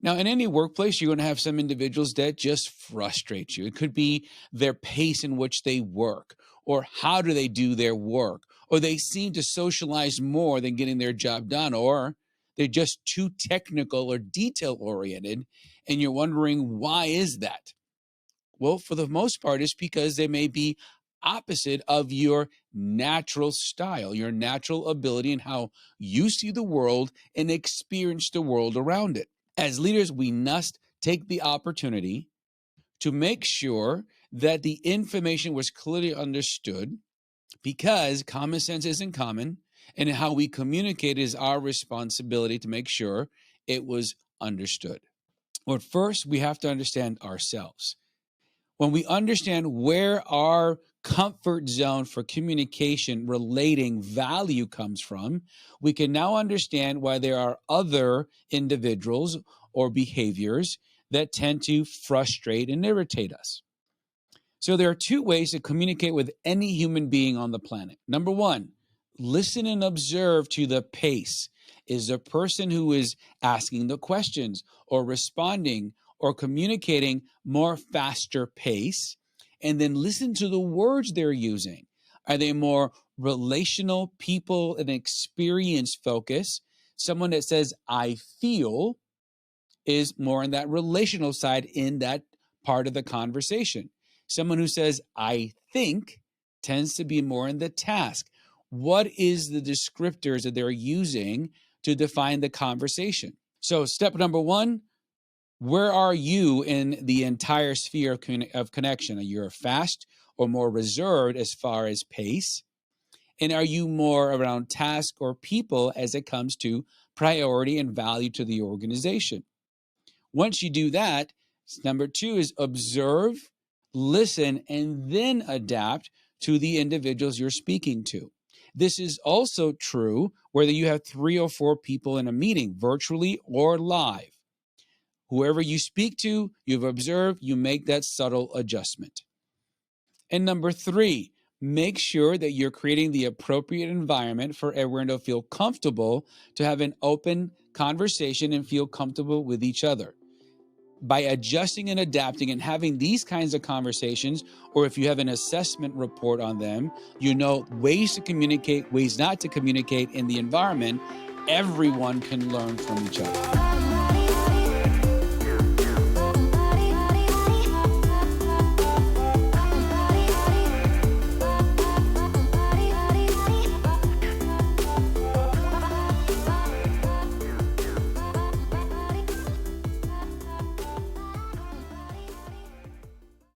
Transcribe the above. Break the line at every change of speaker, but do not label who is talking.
Now, in any workplace, you're going to have some individuals that just frustrate you. It could be their pace in which they work, or how do they do their work, or they seem to socialize more than getting their job done, or they're just too technical or detail oriented, and you're wondering, why is that? Well, for the most part, it's because they may be opposite of your natural style, your natural ability, and how you see the world and experience the world around it. As leaders, we must take the opportunity to make sure that the information was clearly understood, because common sense isn't common, and how we communicate is our responsibility to make sure it was understood. But first, we have to understand ourselves. When we understand where our comfort zone for communication relating value comes from, we can now understand why there are other individuals or behaviors that tend to frustrate and irritate us. So there are two ways to communicate with any human being on the planet. Number one, listen and observe to the pace. Is the person who is asking the questions or responding or communicating more faster pace? And then listen to the words they're using. Are they more relational, people and experience focus? Someone that says, I feel, is more on that relational side in that part of the conversation. Someone who says, I think, tends to be more in the task. What is the descriptors that they're using to define the conversation? So step number one, where are you in the entire sphere of connection? Are you fast or more reserved as far as pace? And are you more around task or people as it comes to priority and value to the organization? Once you do that, number two is observe, listen, and then adapt to the individuals you're speaking to. This is also true whether you have 3 or 4 people in a meeting, virtually or live. Whoever you speak to, you've observed, you make that subtle adjustment. And number 3, make sure that you're creating the appropriate environment for everyone to feel comfortable, to have an open conversation and feel comfortable with each other. By adjusting and adapting and having these kinds of conversations, or if you have an assessment report on them, you know ways to communicate, ways not to communicate in the environment, everyone can learn from each other.